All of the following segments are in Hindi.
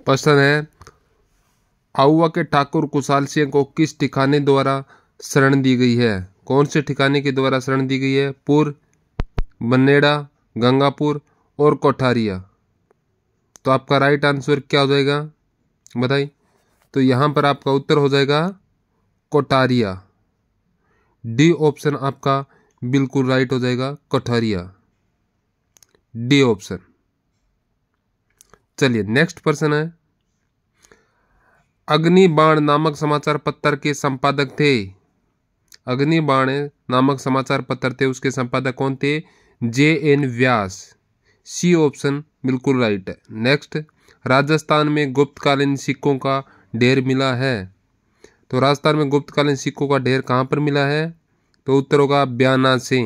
प्रश्न है, आउवा के ठाकुर कुशाल सिंह को किस ठिकाने द्वारा शरण दी गई है? कौन से ठिकाने के द्वारा शरण दी गई है? पुर, बनेड़ा, गंगापुर और कोठारिया। तो आपका राइट आंसर क्या हो जाएगा बताइए? तो यहां पर आपका उत्तर हो जाएगा कोठारिया। डी ऑप्शन आपका बिल्कुल राइट हो जाएगा, कोठारिया, डी ऑप्शन। चलिए नेक्स्ट प्रश्न है, अग्निबाण नामक समाचार पत्र के संपादक थे। अग्निबाण नामक समाचार पत्र थे, उसके संपादक कौन थे? जे.एन. व्यास, सी ऑप्शन बिल्कुल राइट है। नेक्स्ट, राजस्थान में गुप्तकालीन सिक्कों का ढेर मिला है। तो राजस्थान में गुप्तकालीन सिक्कों का ढेर कहाँ पर मिला है? तो उत्तर होगा ब्याना से,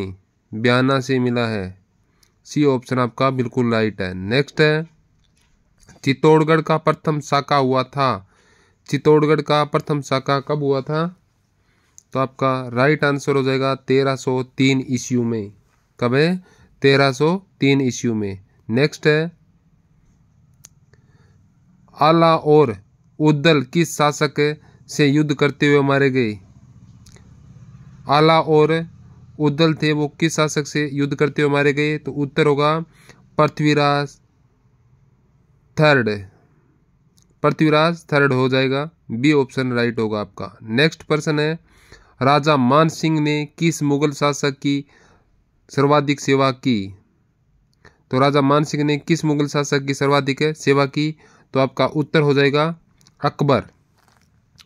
ब्याना से मिला है, सी ऑप्शन आपका बिल्कुल राइट है। नेक्स्ट है, चित्तौड़गढ़ का प्रथम साका हुआ था। चित्तौड़गढ़ का प्रथम साका कब हुआ था? तो आपका राइट आंसर हो जाएगा 1303 ईस्वी में। कब है? 1303 ईस्वी में। नेक्स्ट है, आला और उद्दल किस शासक से युद्ध करते हुए मारे गए? आला और उद्दल थे, वो किस शासक से युद्ध करते हुए मारे गए? तो उत्तर होगा पृथ्वीराज थर्ड, पृथ्वीराज थर्ड हो जाएगा, बी ऑप्शन राइट होगा आपका। नेक्स्ट प्रश्न है, राजा मान सिंह ने किस मुगल शासक की सर्वाधिक सेवा की? तो राजा मान सिंह ने किस मुगल शासक की सर्वाधिक सेवा की? तो आपका उत्तर हो जाएगा अकबर,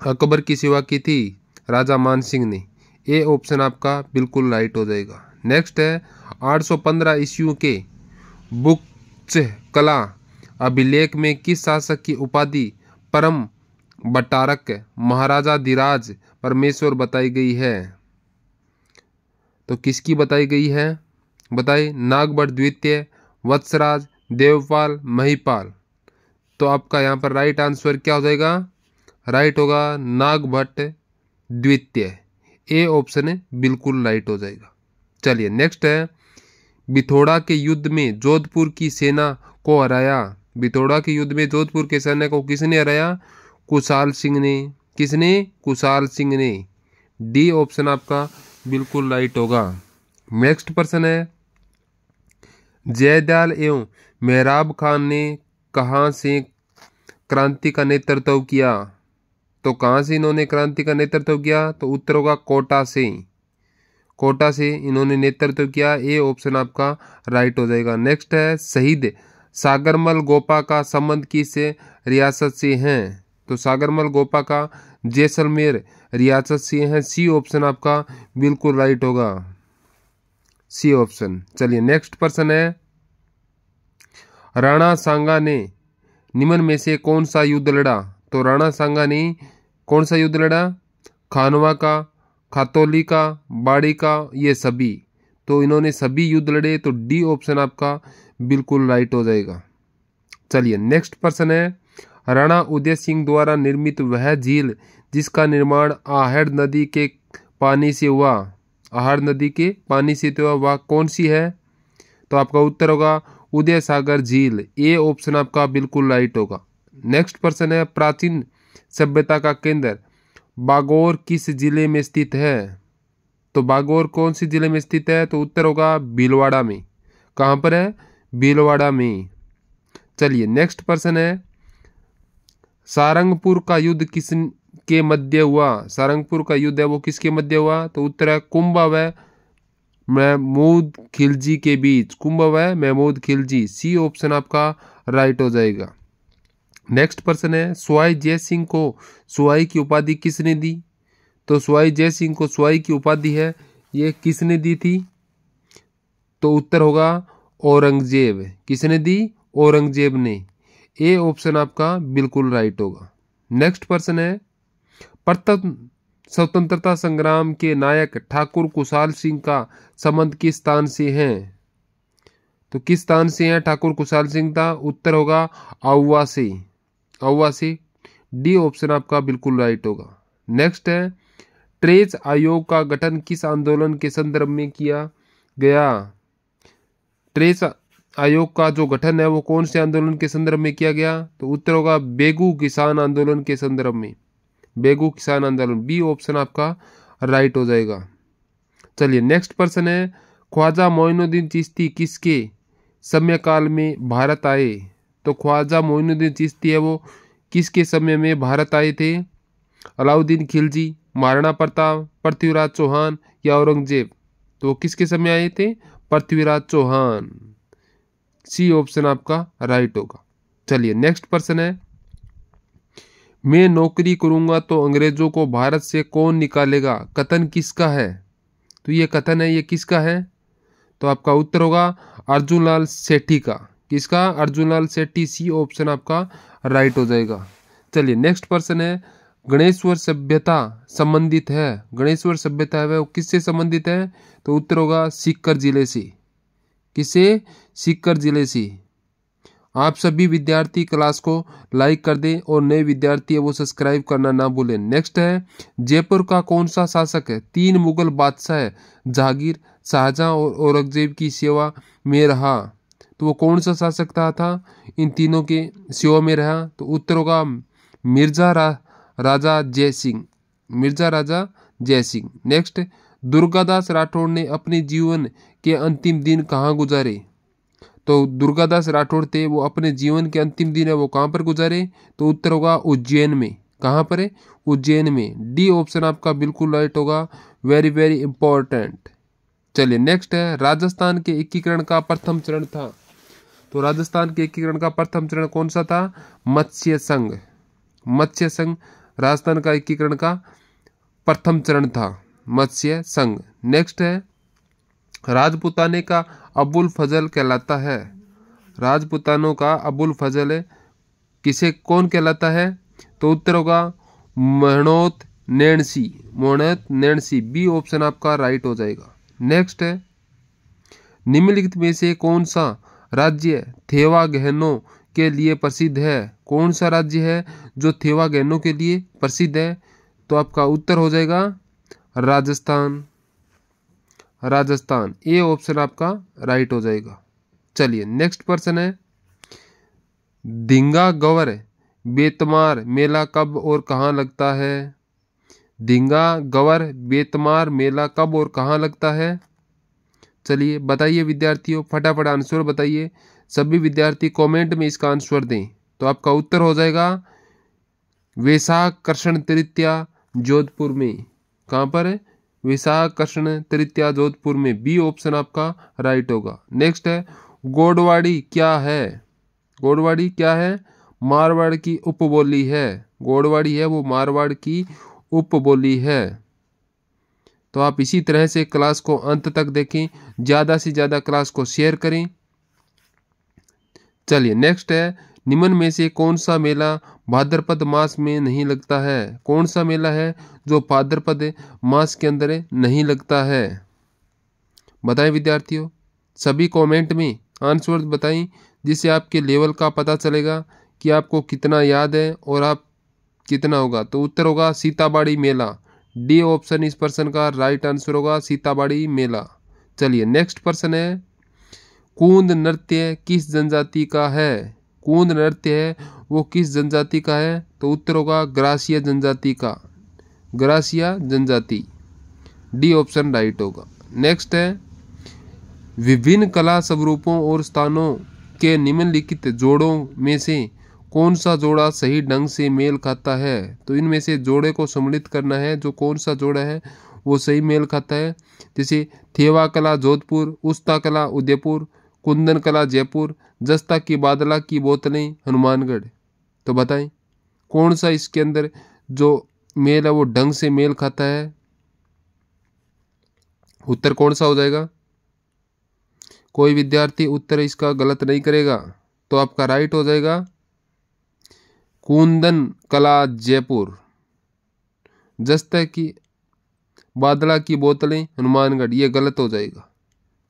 अकबर की सेवा की थी राजा मान सिंह ने, ए ऑप्शन आपका बिल्कुल राइट हो जाएगा। नेक्स्ट है, 815 ईस्वी के बुक्स कला अभिलेख में किस शासक की उपाधि परम बटारक महाराजा धीराज परमेश्वर बताई गई है? तो किसकी बताई गई है बताइए? नागभट्ट द्वितीय, वत्सराज, देवपाल, महिपाल। तो आपका यहाँ पर राइट आंसर क्या हो जाएगा? राइट होगा नागभट्ट द्वितीय, ए ऑप्शन बिल्कुल राइट हो जाएगा। चलिए नेक्स्ट है, बिथोड़ा के युद्ध में जोधपुर की सेना को हराया। बिथोड़ा के युद्ध में जोधपुर की सेना को किसने हराया? कुशाल सिंह ने। किसने? कुशाल सिंह ने, डी ऑप्शन आपका बिल्कुल राइट होगा। नेक्स्ट प्रश्न है, जयदयाल एवं मेहराब खान ने कहां से क्रांति का नेतृत्व किया? तो कहां से इन्होंने क्रांति का नेतृत्व किया? तो उत्तर होगा कोटा से, कोटा से इन्होंने नेतृत्व किया, ए ऑप्शन आपका राइट हो जाएगा। नेक्स्ट है, शहीद सागरमल गोपा का संबंध किस रियासत से है? तो सागरमल गोपा का जैसलमेर रियासत से है, सी ऑप्शन आपका बिल्कुल राइट होगा, सी ऑप्शन। चलिए नेक्स्ट प्रश्न है, राणा सांगा ने निम्न में से कौन सा युद्ध लड़ा? तो राणा सांगा ने कौन सा युद्ध लड़ा? खानवा का, खातौली का, बाड़ी का, ये सभी। तो इन्होंने सभी युद्ध लड़े, तो डी ऑप्शन आपका बिल्कुल राइट हो जाएगा। चलिए नेक्स्ट प्रश्न है, राणा उदय सिंह द्वारा निर्मित वह झील जिसका निर्माण आहड़ नदी के पानी से हुआ, आहड़ नदी के पानी से हुआ, वह कौन सी है? तो आपका उत्तर होगा उदय सागर झील, ए ऑप्शन आपका बिल्कुल राइट होगा। नेक्स्ट प्रश्न है, प्राचीन सभ्यता का केंद्र बागौर किस जिले में स्थित है? तो बागौर कौन सी जिले में स्थित है? तो उत्तर होगा भीलवाड़ा में। कहां पर है? भीलवाड़ा में। चलिए नेक्स्ट प्रश्न है, सारंगपुर का युद्ध किस के मध्य हुआ? सारंगपुर का युद्ध है वो किसके मध्य हुआ? तो उत्तर है कुंभा व महमूद खिलजी के बीच, कुंभा व महमूद खिलजी, सी ऑप्शन आपका राइट हो जाएगा। नेक्स्ट प्रश्न है, सवाई जय सिंह को सवाई की उपाधि किसने दी? तो सवाई जय सिंह को सवाई की उपाधि है, ये किसने दी थी? तो उत्तर होगा औरंगजेब। किसने दी? औरंगजेब ने, ए ऑप्शन आपका बिल्कुल राइट होगा। नेक्स्ट प्रश्न है, प्रथम स्वतंत्रता संग्राम के नायक ठाकुर कुशाल सिंह का संबंध किस स्थान से है? तो किस स्थान से है ठाकुर कुशाल सिंह का? उत्तर होगा आउवा से, आउवा से, डी ऑप्शन आपका बिल्कुल राइट होगा। नेक्स्ट है, ट्रेस आयोग का गठन किस आंदोलन के संदर्भ में किया गया? ट्रेस आयोग का जो गठन है वो कौन से आंदोलन के संदर्भ में किया गया? तो उत्तर होगा बेगू किसान आंदोलन के संदर्भ में, बेगू किसान आंदोलन। बी ऑप्शन आपका राइट हो जाएगा। चलिए नेक्स्ट प्रश्न है, ख्वाजा मोइनुद्दीन चिश्ती किसके समय काल में भारत आए? तो ख्वाजा मोइनुद्दीन चिश्ती है वो किसके समय में भारत आए थे? अलाउद्दीन खिलजी, महाराणा प्रताप, पृथ्वीराज चौहान या औरंगजेब? तो किसके समय आए थे? पृथ्वीराज चौहान। सी ऑप्शन आपका राइट होगा। चलिए नेक्स्ट प्रश्न है, मैं नौकरी करूंगा तो अंग्रेजों को भारत से कौन निकालेगा? कथन किसका है? तो ये कथन है, ये किसका है? तो आपका उत्तर होगा अर्जुनलाल सेठी का। किसका? अर्जुनलाल सेठी। सी ऑप्शन आपका राइट हो जाएगा। चलिए नेक्स्ट प्रश्न है, गणेश्वर सभ्यता संबंधित है, गणेश्वर सभ्यता है वो किससे संबंधित है? तो उत्तर होगा सीकर जिले से। किससे? सीकर जिले से। आप सभी विद्यार्थी क्लास को लाइक कर दें और नए विद्यार्थी है वो सब्सक्राइब करना ना भूलें। नेक्स्ट है, जयपुर का कौन सा शासक है 3 मुगल बादशाह जहांगीर, शाहजहां और औरंगजेब की सेवा में रहा? तो वो कौन सा शासक था इन तीनों के सेवा में रहा? तो उत्तर होगा राजा जय सिंह, मिर्जा राजा जय सिंह। नेक्स्ट, दुर्गादास राठौड़ ने अपने जीवन के अंतिम दिन कहाँ गुजारे? तो दुर्गादास राठौड़ थे वो अपने जीवन के अंतिम दिन है वो कहाँ पर गुजारे? तो उत्तर होगा उज्जैन में। कहाँ पर है? उज्जैन में। डी ऑप्शन आपका बिल्कुल राइट होगा, वेरी वेरी इंपॉर्टेंट। चलिए नेक्स्ट है, राजस्थान के एकीकरण का प्रथम चरण था। तो राजस्थान के एकीकरण का प्रथम चरण कौन सा था? मत्स्य संघ। मत्स्य संघ राजस्थान का एकीकरण का प्रथम चरण था, मत्स्य संघ। नेक्स्ट है, राजपुताने का अबुल फजल कहलाता है। राजपुतानों का अबुल फजल किसे कौन कहलाता है? तो उत्तर होगा महणोत नैणसी, मोहनत नैणसी। बी ऑप्शन आपका राइट हो जाएगा। नेक्स्ट है, निम्नलिखित में से कौन सा राज्य थेवा गहनों के लिए प्रसिद्ध है? कौन सा राज्य है जो थेवा गहनों के लिए प्रसिद्ध है? तो आपका उत्तर हो जाएगा राजस्थान। राजस्थान। ए ऑप्शन आपका राइट हो जाएगा। चलिए नेक्स्ट प्रश्न है, धींगा गवर बेतमार मेला कब और कहाँ लगता है? धींगा गवर बेतमार मेला कब और कहाँ लगता है? चलिए बताइए विद्यार्थियों, फटाफट आंसर बताइए। सभी विद्यार्थी कमेंट में इसका आंसर दें। तो आपका उत्तर हो जाएगा वैशाख कृष्ण तृतीया जोधपुर में। कहाँ पर है? वैशाख कृष्ण तृतीया जोधपुर में। बी ऑप्शन आपका राइट होगा। नेक्स्ट है, गोडवाड़ी क्या है? गोडवाड़ी क्या है? मारवाड़ की उपबोली है। गोडवाड़ी है वो मारवाड़ की उपबोली है। तो आप इसी तरह से क्लास को अंत तक देखें, ज़्यादा से ज़्यादा क्लास को शेयर करें। चलिए नेक्स्ट है, निम्न में से कौन सा मेला भाद्रपद मास में नहीं लगता है? कौन सा मेला है जो भाद्रपद मास के अंदर नहीं लगता है? बताएं विद्यार्थियों, सभी कमेंट में आंसर बताएं, जिससे आपके लेवल का पता चलेगा कि आपको कितना याद है और आप कितना होगा। तो उत्तर होगा सीताबाड़ी मेला। डी ऑप्शन इस प्रश्न का राइट आंसर होगा, सीताबाड़ी मेला। चलिए नेक्स्ट प्रश्न है, कूंद नृत्य किस जनजाति का है? कूंद नृत्य है वो किस जनजाति का है? तो उत्तर होगा ग्रासिया जनजाति का। ग्रासिया जनजाति। डी ऑप्शन राइट होगा। नेक्स्ट है, विभिन्न कला स्वरूपों और स्थानों के निम्नलिखित जोड़ों में से कौन सा जोड़ा सही ढंग से मेल खाता है? तो इनमें से जोड़े को सम्मिलित करना है, जो कौन सा जोड़ा है वो सही मेल खाता है। जैसे थेवा कला जोधपुर, उस्ता कला उदयपुर, कुंदन कला जयपुर, जस्ता की बादला की बोतलें हनुमानगढ़। तो बताएं कौन सा इसके अंदर जो मेल है वो ढंग से मेल खाता है? उत्तर कौन सा हो जाएगा? कोई विद्यार्थी उत्तर इसका गलत नहीं करेगा तो आपका राइट हो जाएगा कुंदन कला जयपुर। जस्ता की बादला की बोतलें हनुमानगढ़, ये गलत हो जाएगा।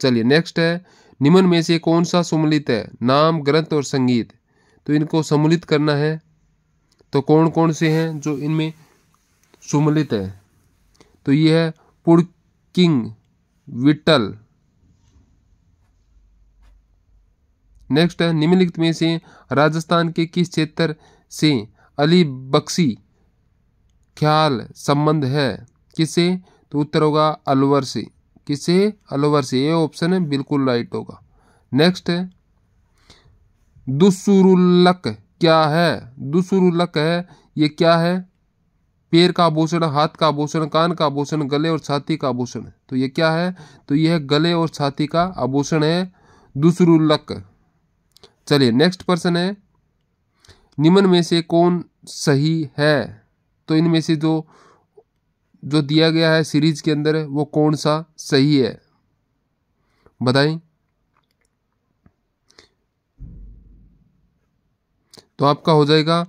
चलिए नेक्स्ट है, निम्न में से कौन सा सम्मिलित है? नाम, ग्रंथ और संगीत। तो इनको सम्मिलित करना है। तो कौन कौन से हैं जो इनमें सम्मिलित है? तो ये है पुड़किंग, विट्ठल, नेक्स्ट है निम्नलिखित में से राजस्थान के किस क्षेत्र से अली बख्शी ख्याल संबंध है? किससे? तो उत्तर होगा अलवर से। किससे? अलवर से। ये ऑप्शन है बिल्कुल राइट होगा। नेक्स्ट है दुसुरुल्लक क्या है? दुसुरुल्लक है ये क्या है? पैर का आभूषण, हाथ का आभूषण, कान का आभूषण, गले और छाती का आभूषण। तो ये क्या है? तो यह गले और छाती का आभूषण है दुसुरुल्लक। चलिए नेक्स्ट प्रश्न है निम्न में से कौन सही है? तो इनमें से जो दिया गया है सीरीज के अंदर वो कौन सा सही है बताएं। तो आपका हो जाएगा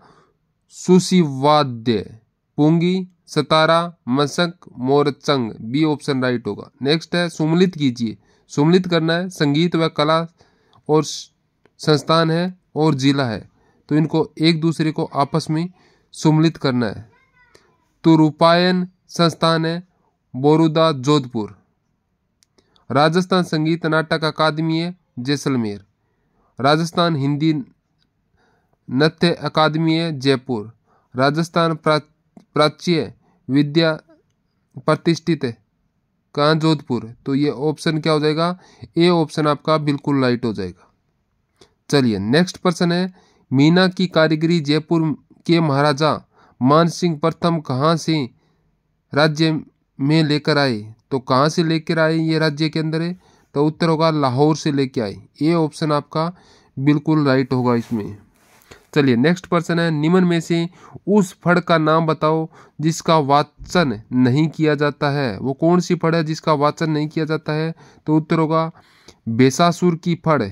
सुशिवाद्य, पुंगी, सतारा, मशक, मोरचंग। बी ऑप्शन राइट होगा। नेक्स्ट है सुमलित कीजिए। सुमलित करना है, संगीत व कला और संस्थान है और जिला है, तो इनको एक दूसरे को आपस में सुमलित करना है। तो रूपायन संस्थान है बोरुदा जोधपुर। राजस्थान संगीत नाटक अकादमी है जैसलमेर। राजस्थान हिंदी नृत्य अकादमी है जयपुर। राजस्थान प्राच्य विद्या प्रतिष्ठित है कहाँ? जोधपुर। तो ये ऑप्शन क्या हो जाएगा? ए ऑप्शन आपका बिल्कुल राइट हो जाएगा। चलिए नेक्स्ट प्रश्न है मीना की कारीगरी जयपुर के महाराजा मान सिंह प्रथम कहाँ से राज्य में लेकर आए? तो कहाँ से लेकर आए ये राज्य के अंदर है? तो उत्तर होगा लाहौर से लेकर आए। ये ऑप्शन आपका बिल्कुल राइट होगा इसमें। चलिए नेक्स्ट प्रश्न है निम्न में से उस फड़ का नाम बताओ जिसका वाचन नहीं किया जाता है। वो कौन सी फड़ है जिसका वाचन नहीं किया जाता है? तो उत्तर होगा बेसासुर की फड़।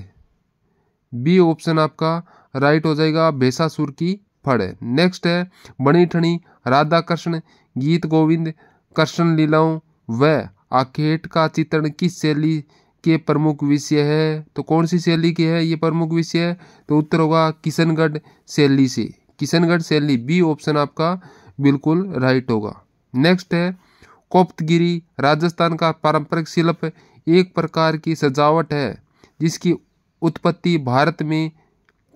बी ऑप्शन आपका राइट हो जाएगा, बेसासुर की फड़ है। नेक्स्ट है बनी ठनी राधा कृष्ण गीत गोविंद कृष्ण लीलाओं व आखेट का चित्रण किस शैली के प्रमुख विषय है? तो कौन सी शैली के है ये प्रमुख विषय है? तो उत्तर होगा किशनगढ़ शैली से। किशनगढ़ शैली। बी ऑप्शन आपका बिल्कुल राइट होगा। नेक्स्ट है कोप्तगिरी राजस्थान का पारंपरिक शिल्प एक प्रकार की सजावट है जिसकी उत्पत्ति भारत में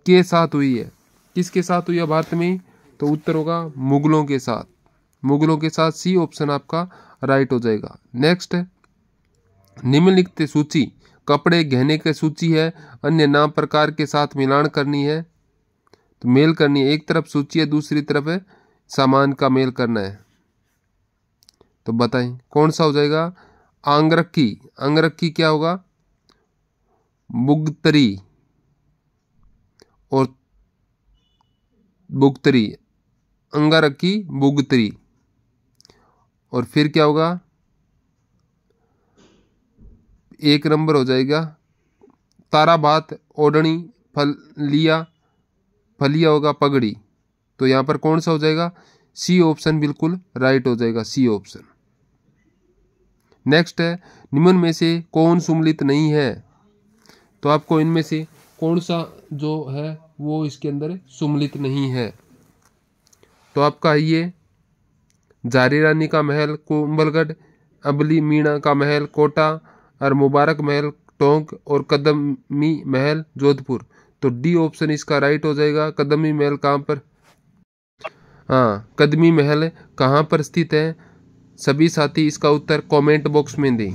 के साथ हुई है। किसके साथ हुई है भारत में? तो उत्तर होगा मुगलों के साथ। मुगलों के साथ। सी ऑप्शन आपका राइट हो जाएगा। नेक्स्ट है निम्नलिखित सूची कपड़े गहने की सूची है, अन्य नाम प्रकार के साथ मिलान करनी है, तो मेल करनी है। एक तरफ सूची है दूसरी तरफ है सामान का मेल करना है। तो बताएं कौन सा हो जाएगा? अंगरखी। अंगरखी क्या होगा? बुगतरी और बुगतरी। अंगारखी बुगतरी। और फिर क्या होगा? एक नंबर हो जाएगा ताराबात ओढ़नी फलिया। फलिया होगा पगड़ी। तो यहां पर कौन सा हो जाएगा? सी ऑप्शन बिल्कुल राइट हो जाएगा। C option. नेक्स्ट है निम्न में से कौन सुमलित नहीं है? तो आपको इनमें से कौन सा जो है वो इसके अंदर सुमलित नहीं है? तो आपका ये जारी रानी का महल कुंभलगढ़, अबली मीणा का महल कोटा और मुबारक महल टोंक और कदमी महल जोधपुर। तो डी ऑप्शन इसका राइट हो जाएगा। कदमी महल कहाँ पर? हाँ, कदमी महल कहाँ पर स्थित है? सभी साथी इसका उत्तर कमेंट बॉक्स में दें।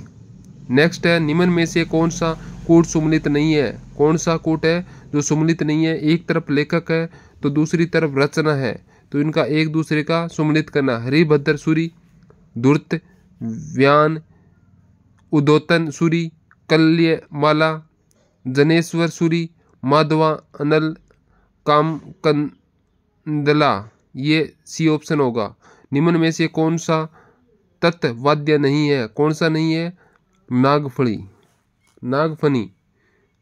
नेक्स्ट है निम्न में से कौन सा कूट सुमलित नहीं है? कौन सा कूट है जो सुमलित नहीं है? एक तरफ लेखक है तो दूसरी तरफ रचना है, तो इनका एक दूसरे का सुमलित करना। हरिभद्र सूरी, धूर्त व्यान, उदोतन सूरी, कल्यमाला, जनेश्वर सूरी, माधवा अनल, कामकंदला। ये सी ऑप्शन होगा। निम्न में से कौन सा तत्व वाद्य नहीं है? कौन सा नहीं है? नागफणी। नागफनी।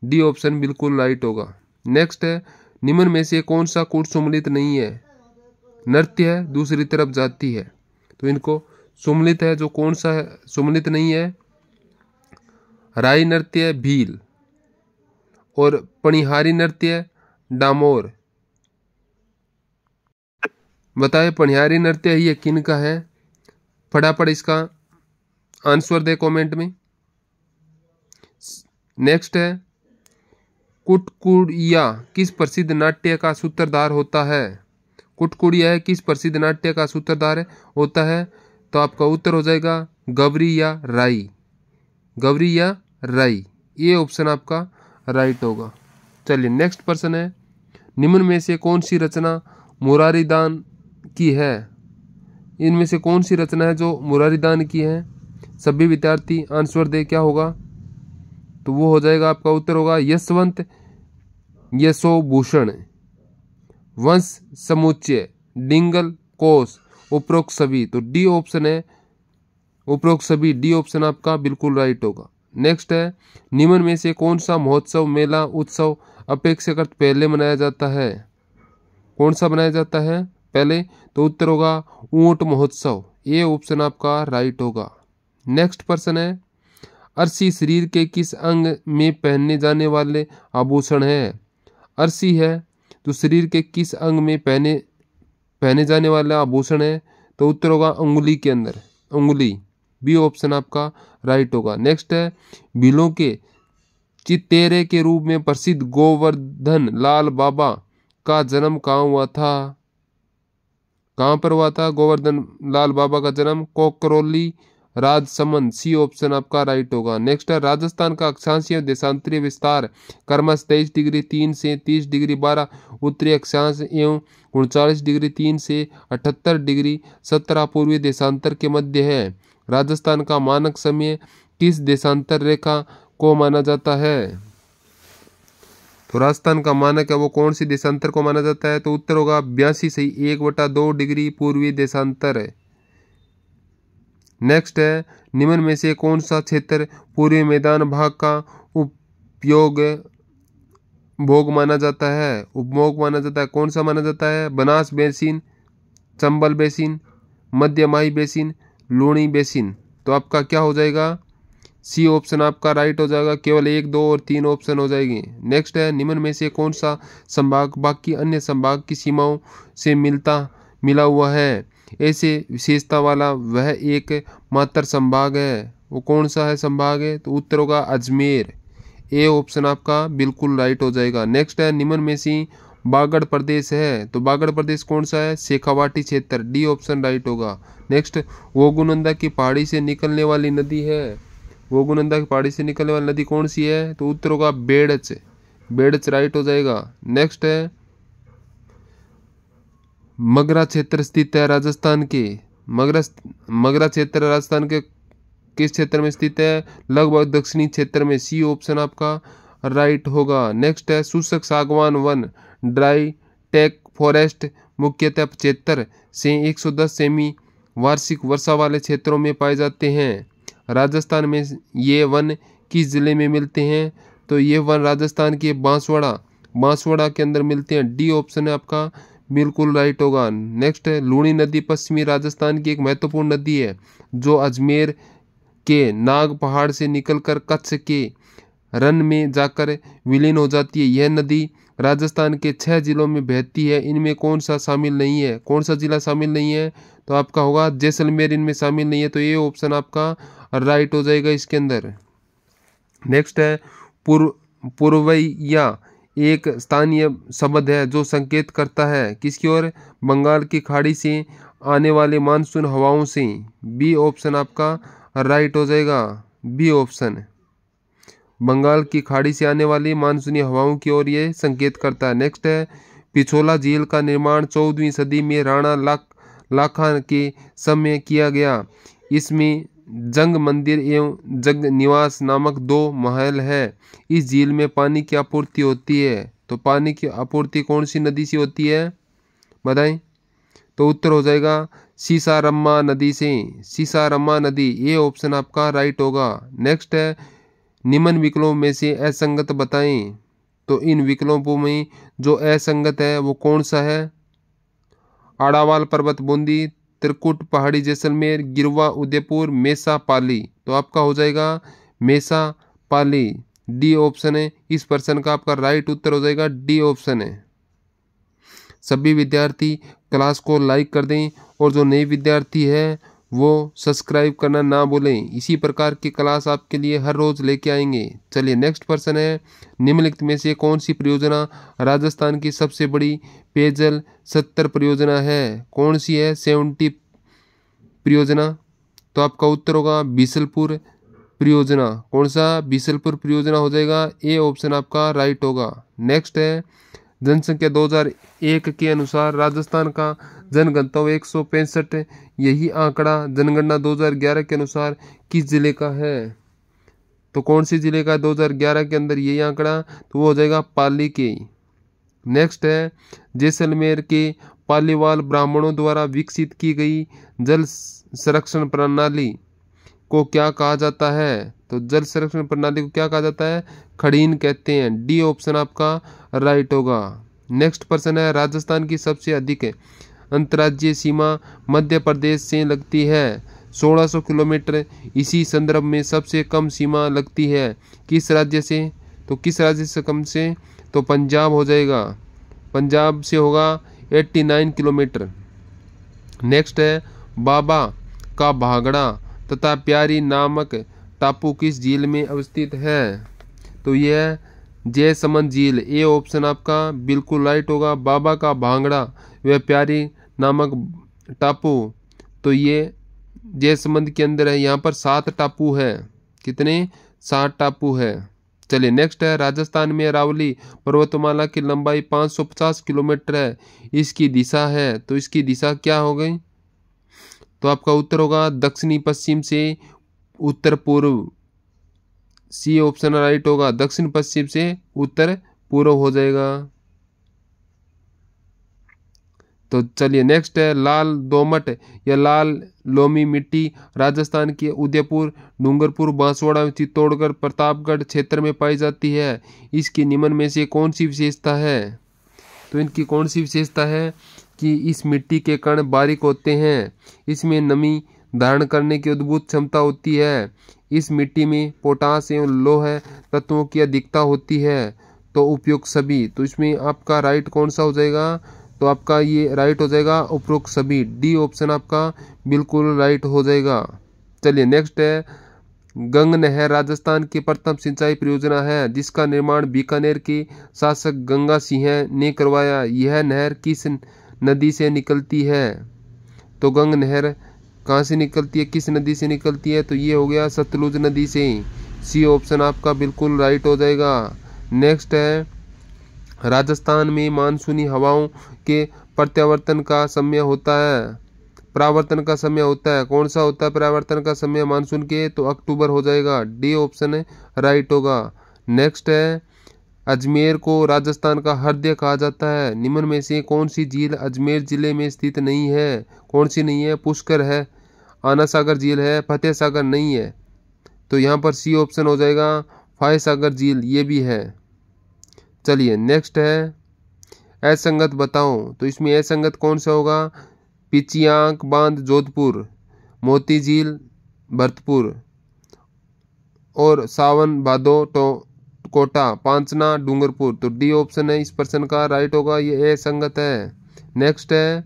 डी ऑप्शन बिल्कुल राइट होगा। नेक्स्ट है निम्न में से कौन सा कूट सुमलित नहीं है? नृत्य है दूसरी तरफ जाती है, तो इनको सुमलित है। जो कौन सा है सुमलित नहीं है? राई नृत्य भील और पणिहारी नृत्य डामोर। बताए पणिहारी नृत्य ये किन का है? फटाफट इसका आंसर दे कमेंट में। नेक्स्ट है कुटकुड़िया किस प्रसिद्ध नाट्य का सूत्रधार होता है? कुटकुड़िया है किस प्रसिद्ध नाट्य का सूत्रधार होता है? तो आपका उत्तर हो जाएगा गवरी या राई। गवरी या राई, ये ऑप्शन आपका राइट होगा। चलिए नेक्स्ट प्रश्न है, निम्न में से कौन सी रचना मुरारीदान की है? इनमें से कौन सी रचना है जो मुरारीदान की है? सभी विद्यार्थी आंसर दे, क्या होगा? तो वो हो जाएगा, आपका उत्तर होगा यशवंत यशोभूषण, वंश समुच्चय, डिंगल कोश, उपरोक्त सभी। तो डी ऑप्शन है, उपरोक्त सभी, डी ऑप्शन आपका बिल्कुल राइट होगा। नेक्स्ट है, निम्न में से कौन सा महोत्सव, मेला, उत्सव अपेक्षाकृत पहले मनाया जाता है? कौन सा मनाया जाता है पहले? तो उत्तर होगा ऊंट महोत्सव, ये ऑप्शन आपका राइट होगा। नेक्स्ट प्रश्न है, अर्शी शरीर के किस अंग में पहनने जाने वाले आभूषण है? अर्शी है तो शरीर के किस अंग में पहने जाने वाला आभूषण है? तो उत्तर होगा अंगुली के अंदर, अंगुली, बी ऑप्शन आपका राइट होगा। नेक्स्ट है, भीलों के चितेरे के रूप में प्रसिद्ध गोवर्धन लाल बाबा का जन्म कहाँ हुआ था? कहाँ पर हुआ था गोवर्धन लाल बाबा का जन्म? कोकरोली राजसमंद, सी ऑप्शन आपका राइट होगा। नेक्स्ट है, राजस्थान का अक्षांशीय देशांतरीय विस्तार क्रमश 23 डिग्री 3 से 30 डिग्री 12 उत्तरी अक्षांश एवं 39 डिग्री 3 से 78 डिग्री 17 पूर्वी देशांतर के मध्य है। राजस्थान का मानक समय किस देशांतर रेखा को माना जाता है? तो राजस्थान का मानक है वो कौन सी देशांतर को माना जाता है? तो उत्तर होगा 82 सही 1/2 डिग्री पूर्वी देशांतर है। नेक्स्ट है, निम्न में से कौन सा क्षेत्र पूर्वी मैदान भाग का उपयोग भोग माना जाता है? उपभोग माना जाता है, कौन सा माना जाता है? Banas basin, Chambal basin, Madhyamahi basin, Luni basin. तो आपका क्या हो जाएगा? सी ऑप्शन आपका राइट हो जाएगा। केवल 1, 2 और 3 ऑप्शन हो जाएगी। नेक्स्ट है, निम्न में से कौन सा संभाग बाकी अन्य संभाग की सीमाओं से मिला हुआ है? ऐसे विशेषता वाला वह एक मात्र संभाग है, वो कौन सा है संभाग है? तो उत्तर होगा अजमेर, ए ऑप्शन आपका बिल्कुल राइट हो जाएगा। नेक्स्ट है, निम्न में से बागड़ प्रदेश है, तो बागड़ प्रदेश कौन सा है? शेखावाटी क्षेत्र, डी ऑप्शन राइट होगा। नेक्स्ट, वोगुनंदा की पहाड़ी से निकलने वाली नदी है, वोगुनंदा की पहाड़ी से निकलने वाली नदी कौन सी है? तो उत्तर होगा बेड़च, बेड़च राइट हो जाएगा। नेक्स्ट है, मगरा क्षेत्र स्थित है राजस्थान के, मगरा क्षेत्र राजस्थान के किस क्षेत्र में स्थित है? लगभग दक्षिणी क्षेत्र में, सी ऑप्शन आपका राइट होगा। नेक्स्ट है, शुष्क सागवान वन ड्राई टेक फॉरेस्ट मुख्यतः 75 से 110 सेमी वार्षिक वर्षा वाले क्षेत्रों में पाए जाते हैं। राजस्थान में ये वन किस जिले में मिलते हैं? तो ये वन राजस्थान के बांसवाड़ा के अंदर मिलते हैं, डी ऑप्शन है आपका बिल्कुल राइट होगा। नेक्स्ट है, लूणी नदी पश्चिमी राजस्थान की एक महत्वपूर्ण नदी है जो अजमेर के नाग पहाड़ से निकलकर कच्छ के रन में जाकर विलीन हो जाती है। यह नदी राजस्थान के 6 जिलों में बहती है, इनमें कौन सा शामिल नहीं है? कौन सा जिला शामिल नहीं है? तो आपका होगा जैसलमेर इनमें शामिल नहीं है, तो ये ऑप्शन आपका राइट हो जाएगा इसके अंदर। नेक्स्ट है, पूर्वैया एक स्थानीय शब्द है जो संकेत करता है किसकी ओर? बंगाल की खाड़ी से आने वाले मानसून हवाओं से, बी ऑप्शन आपका राइट हो जाएगा, बी ऑप्शन, बंगाल की खाड़ी से आने वाली मानसूनी हवाओं की ओर ये संकेत करता है। नेक्स्ट है, पिछोला झील का निर्माण 14वीं सदी में राणा लाखा के समय किया गया। इसमें जंग मंदिर एवं जग निवास नामक 2 महल है। इस झील में पानी की आपूर्ति होती है, तो पानी की आपूर्ति कौन सी नदी से होती है बताएं? तो उत्तर हो जाएगा सीसारम्मा नदी से, सीसारम्मा नदी, ये ऑप्शन आपका राइट होगा। नेक्स्ट है, निम्न विकल्पों में से असंगत बताएं। तो इन विकल्पों में जो असंगत है वो कौन सा है? आड़ावाल पर्वत बूंदी, त्रिकुट पहाड़ी जैसलमेर, गिरवा उदयपुर, मेसा पाली। तो आपका हो जाएगा मेसा पाली, डी ऑप्शन है इस प्रश्न का आपका राइट उत्तर हो जाएगा, डी ऑप्शन है। सभी विद्यार्थी क्लास को लाइक कर दें और जो नए विद्यार्थी है वो सब्सक्राइब करना ना भूलें। इसी प्रकार की क्लास आपके लिए हर रोज लेके आएंगे। चलिए नेक्स्ट प्रश्न है, निम्नलिखित में से कौन सी परियोजना राजस्थान की सबसे बड़ी पेयजल 70 परियोजना है? कौन सी है 70 परियोजना? तो आपका उत्तर होगा बीसलपुर परियोजना। कौन सा? बीसलपुर परियोजना हो जाएगा। ए ऑप्शन आपका राइट होगा। नेक्स्ट है, जनसंख्या 2001 के अनुसार राजस्थान का जनघनत्व 165। यही आंकड़ा जनगणना 2011 के अनुसार किस जिले का है? तो कौन सी जिले का 2011 के अंदर यही आंकड़ा? तो वो हो जाएगा पाली के। नेक्स्ट है, जैसलमेर के पालीवाल ब्राह्मणों द्वारा विकसित की गई जल संरक्षण प्रणाली को क्या कहा जाता है? तो जल संरक्षण प्रणाली को क्या कहा जाता है? खड़ीन कहते हैं। डी ऑप्शन आपका राइट होगा। नेक्स्ट प्रश्न है, राजस्थान की सबसे अधिक अंतर्राज्यीय सीमा मध्य प्रदेश से लगती है 1600 किलोमीटर। इसी संदर्भ में सबसे कम सीमा लगती है किस राज्य से? तो किस राज्य से कम से? तो पंजाब हो जाएगा। पंजाब से होगा 89 किलोमीटर। नेक्स्ट है, बाबा का भागड़ा तथा प्यारी नामक टापू किस झील में अवस्थित है? तो यह जयसमंद झील। ए ऑप्शन आपका बिल्कुल राइट होगा। बाबा का भांगड़ा व प्यारी नामक टापू तो ये जयसमंद के अंदर है। यहाँ पर 7 टापू है। कितने? 7 टापू है। चलिए नेक्स्ट है, राजस्थान में अरावली पर्वतमाला की लंबाई 550 किलोमीटर है। इसकी दिशा है, तो इसकी दिशा क्या हो गई? तो आपका उत्तर होगा दक्षिणी पश्चिम से उत्तर पूर्व। सी ऑप्शन राइट होगा। दक्षिण पश्चिम से उत्तर पूर्व हो जाएगा। तो चलिए नेक्स्ट है, लाल दोमट या लाल लोमी मिट्टी राजस्थान के उदयपुर, डूंगरपुर, बांसवाड़ा, चित्तौड़गढ़, प्रतापगढ़ क्षेत्र में पाई जाती है। इसकी निम्न में से कौन सी विशेषता है? तो इनकी कौन सी विशेषता है कि इस मिट्टी के कण बारीक होते हैं, इसमें नमी धारण करने की अद्भुत क्षमता होती है, इस मिट्टी में पोटास एवं लौह तत्वों की अधिकता होती है, तो उपयुक्त सभी। तो इसमें आपका राइट कौन सा हो जाएगा? तो आपका ये राइट हो जाएगा उपरोक्त सभी। डी ऑप्शन आपका बिल्कुल राइट हो जाएगा। चलिए नेक्स्ट है, गंग नहर राजस्थान की प्रथम सिंचाई परियोजना है जिसका निर्माण बीकानेर के शासक गंगा सिंह ने करवाया। यह नहर किस नदी से निकलती है? तो गंग नहर कहाँ से निकलती है, किस नदी से निकलती है? तो ये हो गया सतलुज नदी से। सी ऑप्शन आपका बिल्कुल राइट हो जाएगा। नेक्स्ट है, राजस्थान में मानसूनी हवाओं के प्रत्यावर्तन का समय होता है, परावर्तन का समय होता है। कौन सा होता है परावर्तन का समय मानसून के? तो अक्टूबर हो जाएगा। डी ऑप्शन राइट होगा। नेक्स्ट है, अजमेर को राजस्थान का हृदय कहा जाता है। निम्न में से कौन सी झील अजमेर जिले में स्थित नहीं है? कौन सी नहीं है? पुष्कर है, आना सागर झील है, फतेह सागर नहीं है। तो यहाँ पर सी ऑप्शन हो जाएगा, फाय सागर झील ये भी है। चलिए नेक्स्ट है, असंगत बताओ। तो इसमें असंगत कौन सा होगा? पिचियांक बांध जोधपुर, मोती झील भरतपुर और सावन भादो कोटा, पांचना डूंगरपुर। तो डी ऑप्शन है इस प्रश्न का राइट होगा, ये असंगत है। नेक्स्ट है,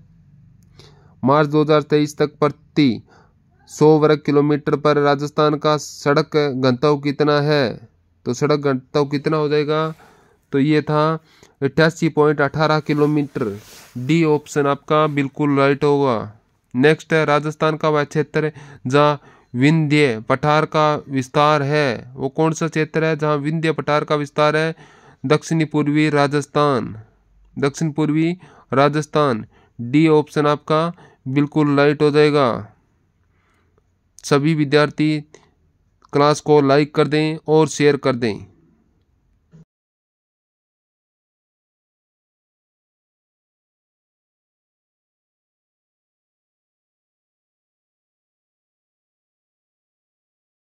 मार्च 2023 तक प्रति 100 वर्ग किलोमीटर पर राजस्थान का सड़क घनत्व कितना है? तो सड़क घनत्व कितना हो जाएगा? तो ये था 88.18 किलोमीटर। डी ऑप्शन आपका बिल्कुल राइट होगा। नेक्स्ट है, राजस्थान का वह क्षेत्र जहाँ विंध्य पठार का विस्तार है, वो कौन सा क्षेत्र है जहाँ विंध्य पठार का विस्तार है? दक्षिणी पूर्वी राजस्थान, दक्षिण पूर्वी राजस्थान। डी ऑप्शन आपका बिल्कुल राइट हो जाएगा। सभी विद्यार्थी क्लास को लाइक कर दें और शेयर कर दें।